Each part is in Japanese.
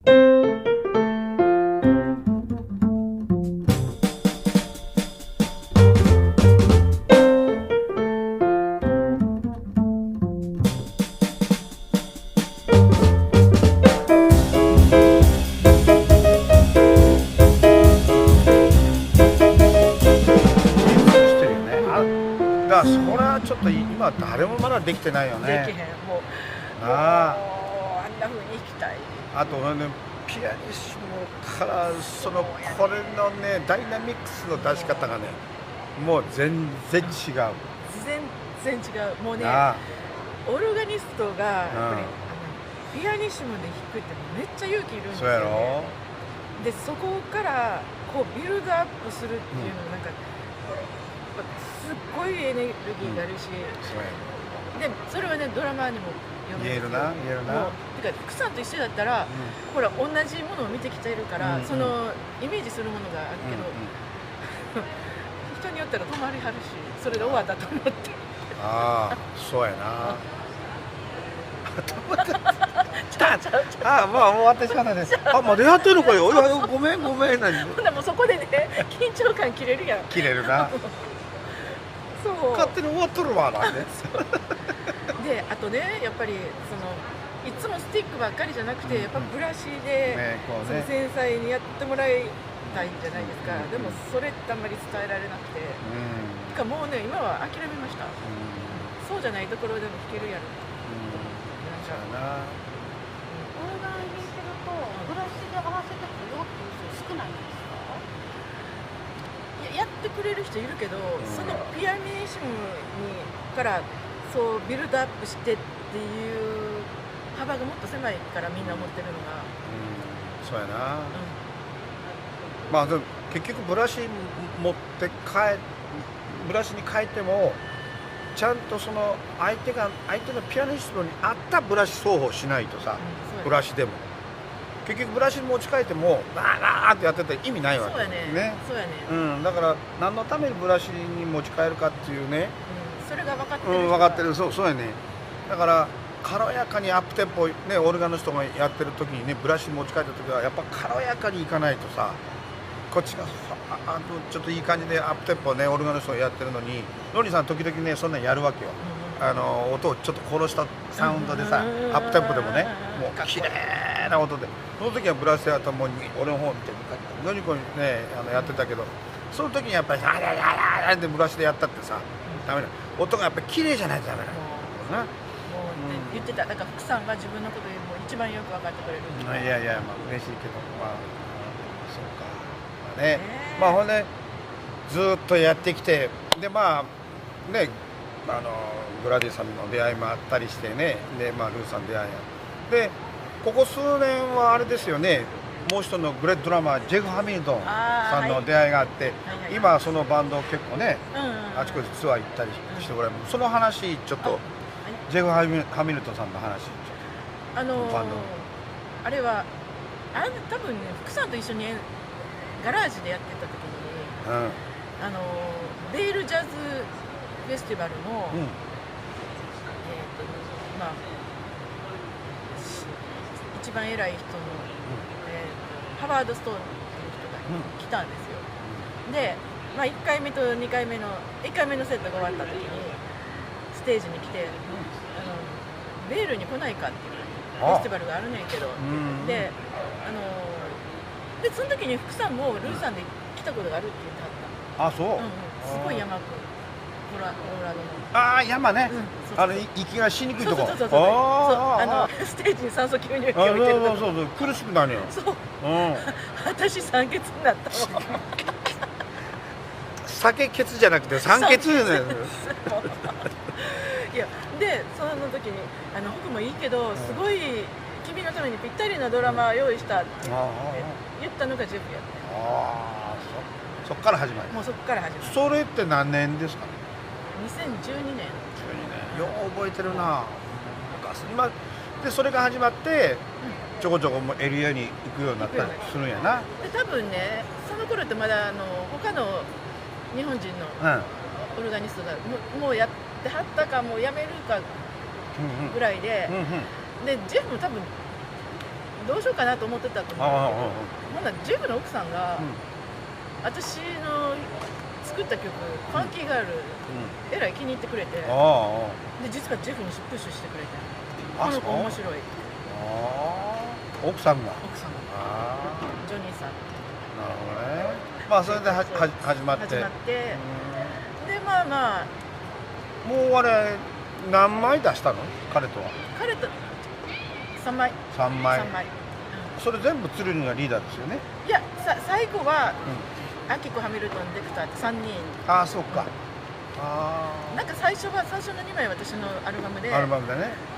だからそれはちょっと今誰もまだできてないよね。できへん。もうああんな風に弾きたい。あとね、ピアニッシモからこれのねダイナミックスの出し方がね、もう全然違う。全然違う。もうね、あオルガニストがやっぱり、うんピアニッシモで弾くってめっちゃ勇気いるんですそうやよね。ろ。でそこからこうビルドアップするっていうのなんか、すっごいエネルギーがあるし、そうや。でそれはねドラマにも読める。言えるな。てか福さんと一緒だったら、ほら同じものを見てきているから、そのイメージするものがあるけど、人によったら止まりはるし、それで終わったと思って。ああ、そうやな。ああ、まあもう終わってしまったね。あ、まだやってるのかよ。ごめん何。ほんなもうそこでね、緊張感切れるやん。切れるな。そう勝手に終わっとるわなんで。で、あとね、やっぱりいつもスティックばっかりじゃなくて、やっぱブラシで、繊細にやってもらいたいんじゃないですか。でもそれってあんまり伝えられなくて、てかもうね、今は諦めました。そうじゃないところでも弾けるやろ。そうやな。オルガン弾いてるとブラシで合わせてこようっていう人少ないんですか？やってくれる人いるけど、そのピアニッシモにからそうビルドアップしてっていう幅がもっと狭いからみんな思ってるのが、そうやな。まあでも結局ブラシに変えてもちゃんとその相手のピアニストに合ったブラシ奏法しないとさ、ブラシでも結局ブラシに持ち替えてもなーってやってたら意味ないわけ。そうやね。そうやね。だから何のためにブラシに持ち替えるかっていうね。それが分かってる。分かってる。そうやね。だから軽やかにアップテンポね、オルガンの人がやってる時にね、ブラシに持ち替えた時はやっぱ軽やかにいかないとさ、こっちがちょっといい感じでアップテンポね、オルガンの人がやってるのに、ロニーさん時々ねそんなんやるわけよ。音をちょっと殺したサウンドでさ、アップテンポでもね、もう綺麗な音で、その時はブラシでやったらもう俺の方を見てニコニコねやってたけど、その時にやっぱりってブラシでやったってさ、ダメだ。音がやっぱり綺麗じゃないとダメだ。言ってた。だから福さんが自分のことよりも一番よく分かってくれる。いやまあ嬉しいけど、まあそうか。ね、まあほんでずっとやってきて、でまあね、グラディさんの出会いもあったりしてね、でまあルーさん出会いで、ここ数年はあれですよね、もう一人のグレートドラマージェフ・ハミルトンさんの出会いがあって、今そのバンド結構ね、あちこちツアー行ったりしてもらえる。その話ちょっとジェフ・ハミルトンさんの話、あれは多分ね、福さんと一緒にガラージでやってた時に、ベールジャズフェスティバルの、まあ一番偉い人の、ハワード・ストーンっていう人が来たんですよ。で、まあ、1回目と2回目の1回目のセットが終わった時にステージに来て、ベールに来ないかっていうフェスティバルがあるねんけど、でその時に福さんもルーさんで来たことがあるって言ってはった。そう。すごい山くコロラドの。山ね。息がしにくいとこ。そうステージに酸素吸入器を置いてるとこ。そう苦しくなるよ。そう。私酸欠になったもん。酒欠じゃなくて酸欠ね。いやでその時に僕もいいけどすごい君のためにぴったりなドラマ用意したって言ったのがジェフやって。そっから始まり。もうそっから始まり。それって何年ですか？2012年。よう覚えてるな。今でそれが始まってちょこちょこエリアに行くようになったりするんやな。で多分ね、その頃ってまだ他の日本人のオルガニストがもうやってはったかもうやめるかぐらいで、でジェフも多分どうしようかなと思ってたと思うんだけど、ほんならジェフの奥さんが、私の作った曲「ファンキーガール」えらい気に入ってくれて、で実はジェフにプッシュしてくれて、この子面白い。奥さんがジョニーさん。なるほどね。まあそれで始まって、でまあまあもうあれ何枚出したの彼とは？彼と3枚。それ全部鶴見がリーダーですよね。いや最後はアキコ・ハミルトン・デクターって3人。ああそうか。なんか最初の2枚は私のアルバムで、ね。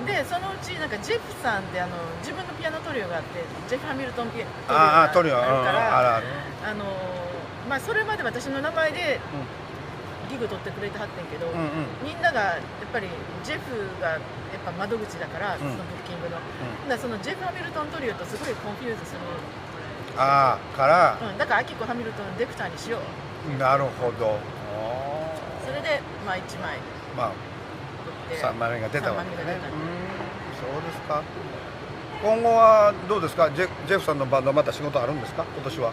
でそのうちなんかジェフさんって自分のピアノトリオがあって、ジェフ・ハミルトントリオがあるから、まあそれまで私の名前でギグ取ってくれてはってんけど、みんながやっぱりジェフがやっぱ窓口だから、そのブッキングの、だからそのジェフ・ハミルトントリオとすごいコンフューズする。から、だからアキコ・ハミルトン・デクターにしよう。なるほど。それでまあ1枚、まあ3枚目が出たわけですね。そうですか。今後はどうですか？ジェフさんのバンドまた仕事あるんですか？今年は。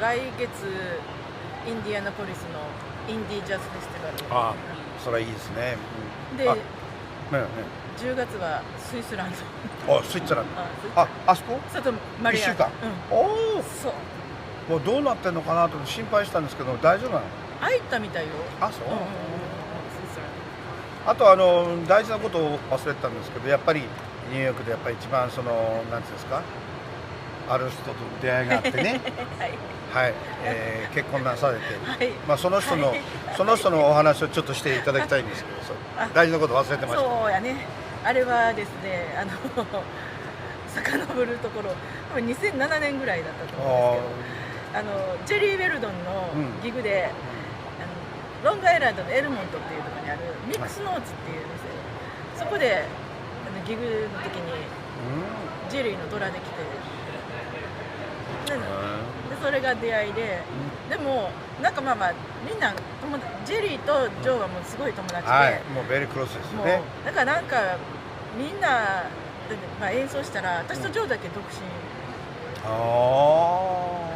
来月インディアナポリスのインディージャズフェスティバル。それはいいですね。で、10月はスイスランド。スイスランド。あそこ？マリア。1週間。そう。もうどうなってんのかなと心配したんですけど、大丈夫なの？入ったみたいよ。そう。あと大事なことを忘れてたんですけど、やっぱりニューヨークでやっぱり一番なんていうんですか、ある人と出会いがあってね。はい。結婚なされて、まあその人のお話をちょっとしていただきたいんですけど、大事なこと忘れてました。そうやね。あれはですね、遡るところ、多分2007年ぐらいだったと思うんですけど、ジェリー・ウェルドンのギグで、ロングアイランドのエルモントっていうところにあるミックスノーツっていう店、そこでギグの時にジェリーのドラで来て、でそれが出会いで、でもなんかまあまあみんなジェリーとジョーはもうすごい友達で、もうベリークロスですよね。だからなんかみんな演奏したら私とジョーだけ独身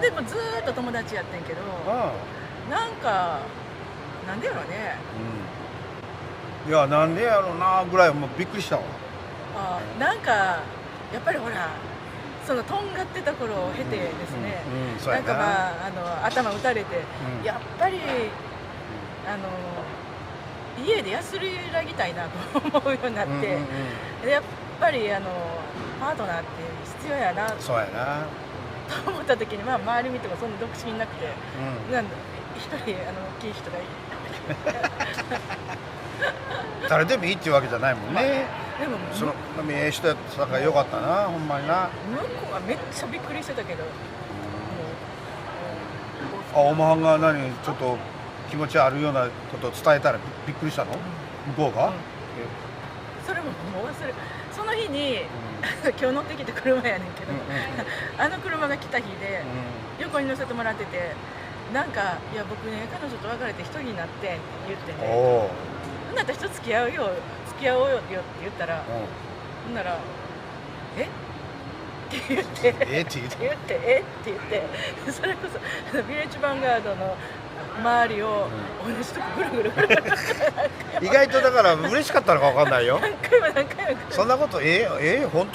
でもずーっと友達やってんけど、なんかなんでやろね。いやなんでやろなぐらいもうびっくりしたわ。なんかやっぱりほらそのとんがってた頃を経てですね、なんかまあ頭打たれて、やっぱり家で安らぎたいなと思うようになって、やっぱりパートナーって必要やなと思った時に、まあ周り見てもそんな独身いなくて、なん一人大きい人がいい。誰でもいいっていうわけじゃないもんね。でもそのええ人やったからよかったな、ほんまにな。向こうはめっちゃびっくりしてたけど、おまはんがちょっと気持ちあるようなことを伝えたらびっくりしたの？向こうが？それももう忘れ、その日に今日乗ってきた車やねんけど、車が来た日で横に乗せてもらってて、なんかいや僕ね彼女と別れて一人になってって言ってね、ほんなら私と付き合おうよって言ったら、ほんならえって言ってそれこそビレッジヴァンガードの周りを同じとこぐるぐる意外とだから嬉しかったのか分かんないよ。何回もそんなこと本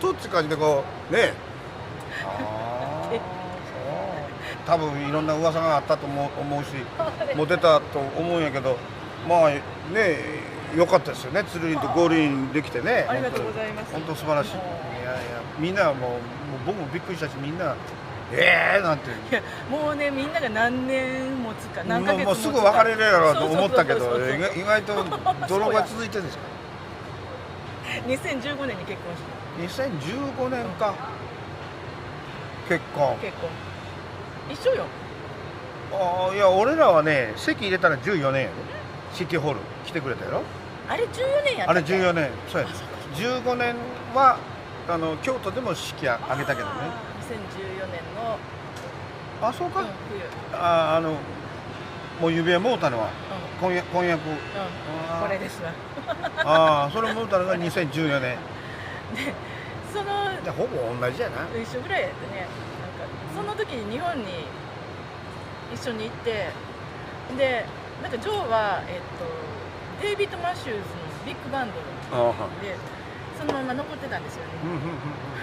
当って感じでこうね。多分いろんな噂があったと思うし、もう出たと思うんやけど、まあね良かったですよね。鶴見とゴールインできてね。ありがとうございます。本当素晴らしい。いやみんなもう僕もびっくりしたし、みんななんて。いやもうねみんなが何年持つか何ヶ月もうすぐ別れるやろうと思ったけど、意外と泥が続いてるんですか。2015年に結婚して。2015年か。結婚。一緒よ。いや俺らはね籍入れたら14年やろ。シティホール来てくれたやろ。あれ14年やったっけ？あれ14年。そうや。15年は京都でも式挙げたけどね。2014年のそうか。冬。もう指輪もうたのは婚約。これですわ。それもうたのが2014年。でそのじゃあほぼ同じじゃな。一緒ぐらいやってね、なんかその時に日本に一緒に行って、でなんかジョーは、デイビッド・マシューズのビッグバンドでそのまま残ってたんですよね。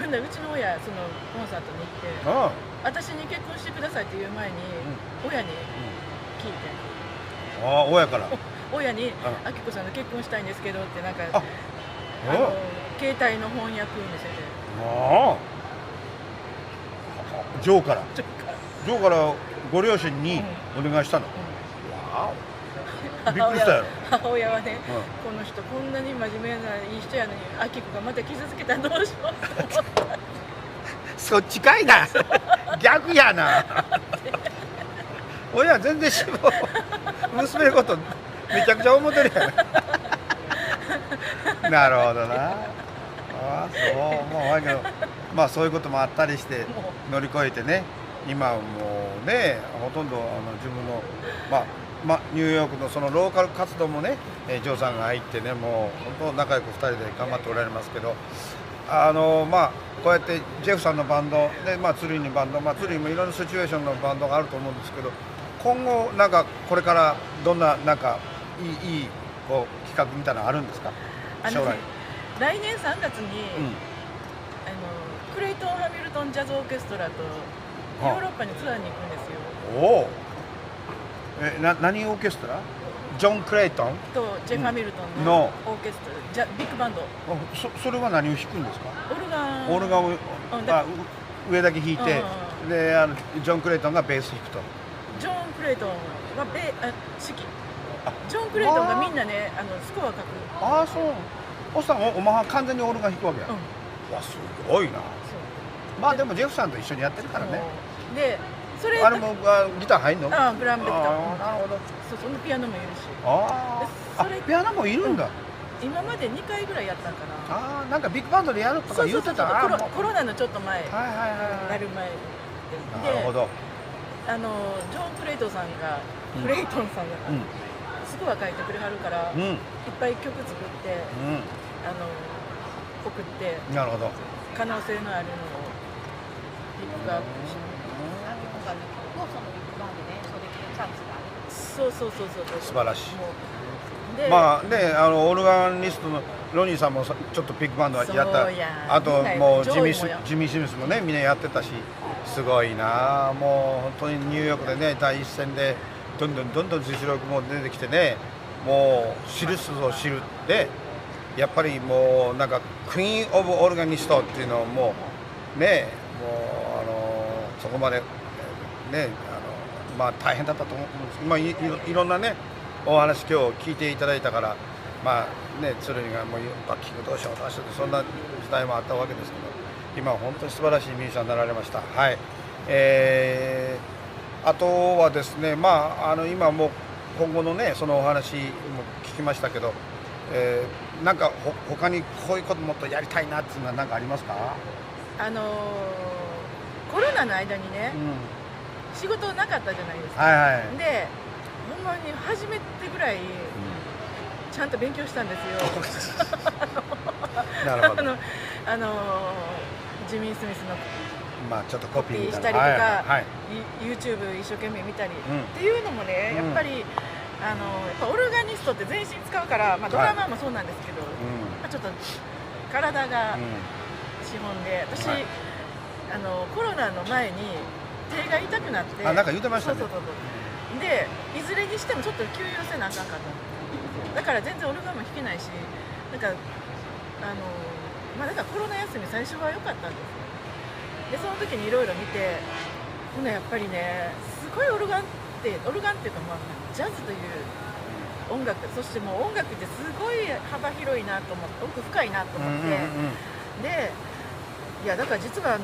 ほんでうちの親そのコンサートに行って、私に結婚してくださいって言う前に、親に聞いて、親から親に「あきこさんと結婚したいんですけど」ってなんかあ携帯の翻訳見せて、ジョーからご両親にお願いしたの。わお、びっくりしたよ。母親はね、この人こんなに真面目ないい人やのにあきこがまた傷つけたらどうしようと思った。そっちかいな。逆やな。親全然娘のことめちゃくちゃ思ってるやん。なるほどな。そうもうだけど、まあそういうこともあったりして乗り越えてね、今もうねほとんど自分のニューヨークのそのローカル活動もね、ジョーさんが入ってね、もう本当仲良く2人で頑張っておられますけど、こうやってジェフさんのバンドで、ツリーにバンド、ツリーもいろんなシチュエーションのバンドがあると思うんですけど、今後なんかこれからどんななんかいいこう企画みたいなのあるんですか、将来。来年3月に、クレイトン・ハミルトン・ジャズ・オーケストラとヨーロッパにツアーに行くんですよ。おお。何オーケストラ？ジョン・クレイトンとジェフ・ハミルトンのオーケストラ、ビッグバンド。それは何を弾くんですか？オルガンを上だけ弾いて、でジョン・クレイトンがベース弾くと。ジョン・クレイトンは指揮。ジョン・クレイトンがみんなねスコア書く。ああそう。おっさんお前は完全にオルガン弾くわけや。わすごいな。まあでもジェフさんと一緒にやってるからね。でそれあれもギター入んの？ブランベット。なるほど。そうそのピアノもいるし。それピアノもいるんだ。今まで2回ぐらいやったんかな。なんかビッグバンドでやるとか言ってた。コロナのちょっと前、なる前で。なるほど。ジョン・クレイトンさんがスコア書いてくれはるから、いっぱい曲作って、送って、なるほど。可能性のあるのをピックアップして。そう素晴らしい。まあね、オルガニストのロニーさんもちょっとビッグバンドやった。あともうジミー・スミスもねみんなやってたし、すごいな。もう本当にニューヨークでね第一線でどんどん実力も出てきてね、もう知る人ぞ知るで、やっぱりもうなんかクイーン・オブ・オルガニストっていうのをもうね、もうそこまでね大変だったと思うんですけど、いろんなねお話今日聞いていただいたから、鶴見がもうバッキングどうしようどうしようってそんな時代もあったわけですけど、今は本当に素晴らしいミュージシャンになられました。はい。あとはですね、今もう今後のねそのお話も聞きましたけど、なんか他にこういうこともっとやりたいなっていうのは何かありますか？コロナの間にね、仕事なかったじゃないですか。でほんまに初めてぐらいちゃんと勉強したんですよ。なるほど。ジミー・スミスのちょっとコピーしたりとか、YouTube 一生懸命見たりっていうのもね、やっぱりオルガニストって全身使うから、ドラマーもそうなんですけど、ちょっと体が資本で、私コロナの前に手が痛くなって、なんか言ってましたね。でいずれにしてもちょっと休養せなあかんかった。だから全然オルガンも弾けないし、だからコロナ休み最初は良かったんですよ。でその時にいろいろ見て、やっぱりねすごいオルガンっていうかジャズという音楽、そしてもう音楽ってすごい幅広いなと思って、奥深いなと思って、でいやだから実は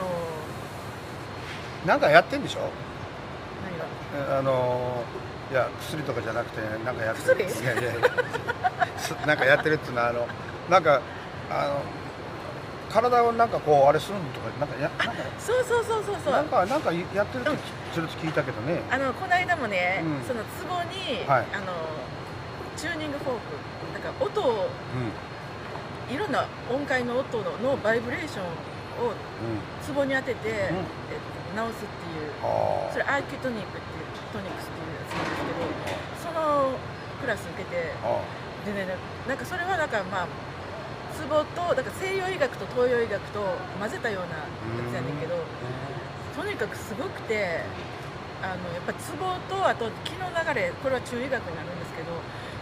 なんかやってんでしょ？何が？いや薬とかじゃなくてなんかやってる。いやなんかやってるっていうのはなんか体をなんかこうあれするのとかなんかそうなんかやってるってちょっと聞いたけどね。この間もね、そのツボにチューニングフォークだから音を、いろんな音階の音のバイブレーションをツボに当てて、治すっていう、それアーキュトニックっていうトニックスっていうやつなんですけど、そのクラス受けて、でね、なんかそれはなんかまあツボとだから西洋医学と東洋医学と混ぜたようなやつやねんけど、とにかくすごくて、やっぱツボとあと気の流れ、これは中医学になるんですけど、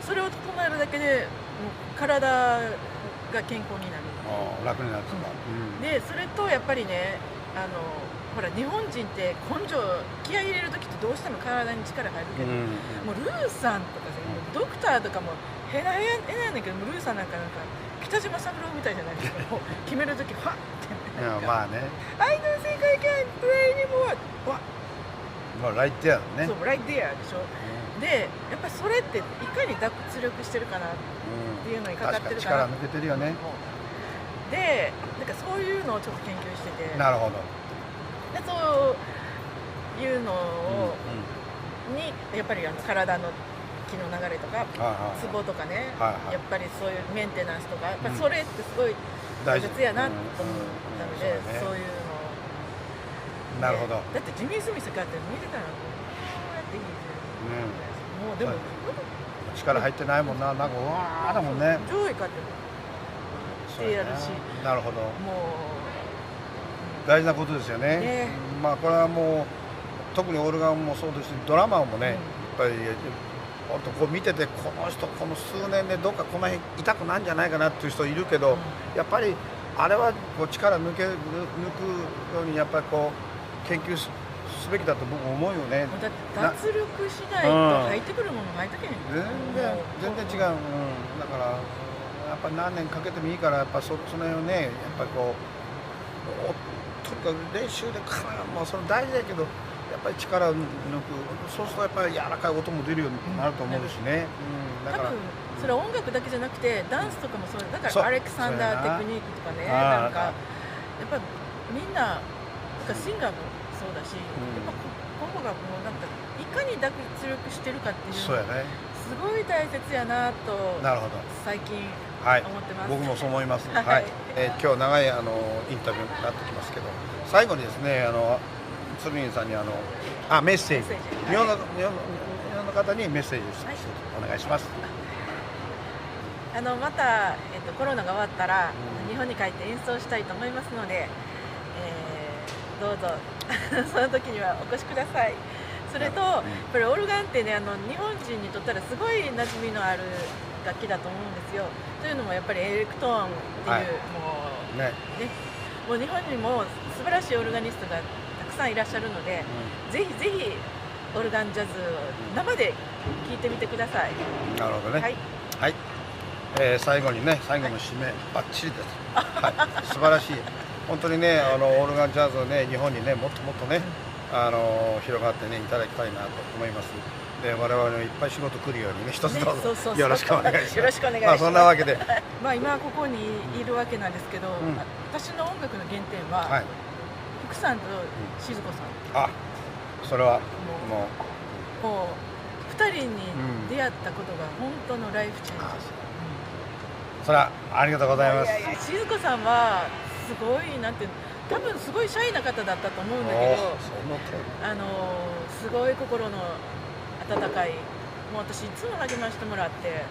それを整えるだけでもう体が健康になる。楽になるとか。でそれとやっぱりね、ほら日本人って根性気合い入れる時ってどうしても体に力入るけど、もうルーさんとかさ、ドクターとかもへなへなやねんけど、ルーさんなんか北島三郎みたいじゃないですか。もう決める時ファッてまあね。I don't think I can play anymore。わもうライトやね。そう、right there でしょ。でやっぱりそれっていかに脱力してるかなっていうのにかかってるかな。力抜けてるよね。でなんかそういうのをちょっと研究してて。なるほど。でそういうのを、にやっぱり体の気の流れとか、ツボとかね、やっぱりそういうメンテナンスとか、やっぱそれってすごい大切やなと思ったので、そういうのを。なるほど。だってジミー・スミスかって見てたらこうやっていいもうでも力入ってないもんな、なんかうわーだもんね。上位かってやるし。なるほど。もう大事なことですよね。まあこれはもう特にオルガンもそうですし、ドラマーもね、やっぱり本当こう見てて、この人この数年でどっかこの辺痛くなんじゃないかなっていう人いるけど、やっぱりあれはこう力抜くようにやっぱりこう研究すべきだと僕思うよね。だって脱力しないと入ってくるものが入ってけへん。全然違う。だからやっぱり何年かけてもいいから、やっぱその辺をね、やっぱりこうとにかく練習でもうそれ大事だけど、やっぱり力を抜く、そうするとやっぱり柔らかい音も出るようになると思うしね。だからそれは音楽だけじゃなくてダンスとかもそうだから、アレクサンダーテクニックとかね、なんかやっぱみんなシンガーもそうだし、やっぱ今後がもうなんかいかに脱力してるかっていうのがすごい大切やなと最近思ってます。僕もそう思います。はい。今日長いインタビューになってきますけど、最後にですね、鶴見さんにメッセージ、日本の方にメッセージをお願いします。またコロナが終わったら日本に帰って演奏したいと思いますので、どうぞその時にはお越しください。それとこれオルガンってね、日本人にとったらすごい馴染みのある楽器だと思うんですよ。というのもやっぱりエレクトーンっていう、もう日本にも素晴らしいオルガニストがたくさんいらっしゃるので、ぜひぜひオルガンジャズを生で聴いてみてください。なるほどね。はい。最後にね、最後の締めバッチリです。素晴らしい。本当にね、オルガンジャズをね、日本にね、もっともっとね、広がってね、いただきたいなと思います。で、我々のいっぱい仕事来るようにね、一つどうぞよろしくお願いします。よろしくお願いします。そんなわけで、今ここにいるわけなんですけど、私の音楽の原点は福さんと静子さん。それはもう2人に出会ったことが本当のライフチェンジ。それはありがとうございます。静子さんはすごいなんて、多分すごいシャイな方だったと思うんだけど、すごい心の温かい、もう私いつも励ましてもらって、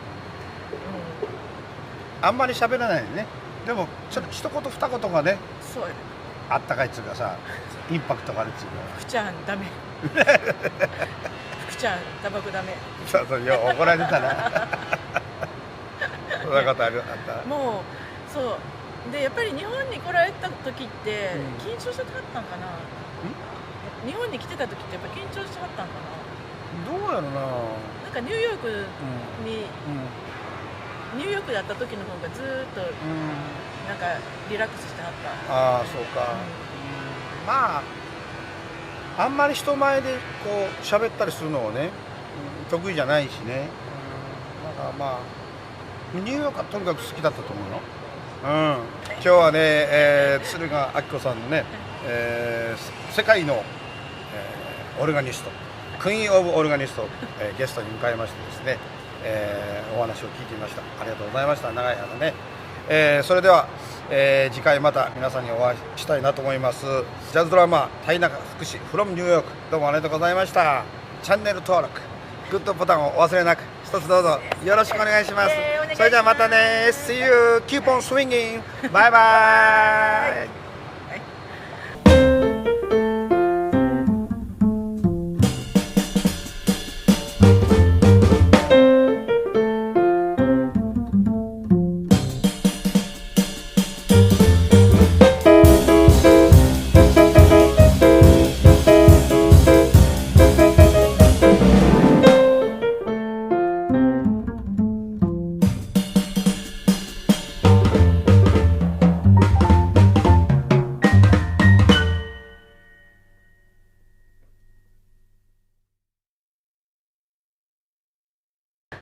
あんまり喋らないね。でもちょっと一言二言がね、そうやね、あったかいっつうかさ、インパクトがあるっつうか。福ちゃんダメ福ちゃんタバコダメ。いや怒られたなそんなことあった。もうそうで、やっぱり日本に来られた時って緊張してはったんかな。日本に来てた時ってやっぱ緊張してはったんかな。どうやろな。なんかニューヨークに、ニューヨークだった時の方がずーっとなんかリラックスしてはった。そうか。まああんまり人前でこう喋ったりするのをね、得意じゃないしね。なんかまあニューヨークはとにかく好きだったと思うの。今日はね、鶴ヶ明子さんのね、世界の、オルガニスト、クイーン・オブ・オルガニストを、ゲストに迎えましてですね、お話を聞いてみました。ありがとうございました。長い間ね。それでは、次回また皆さんにお会いしたいなと思います。ジャズドラマー田中福士 from ニューヨーク、どうもありがとうございました。チャンネル登録グッドボタンをお忘れなく一つどうぞよろしくお願いします。それではまたね。See you. Keep on swinging. バイバイ。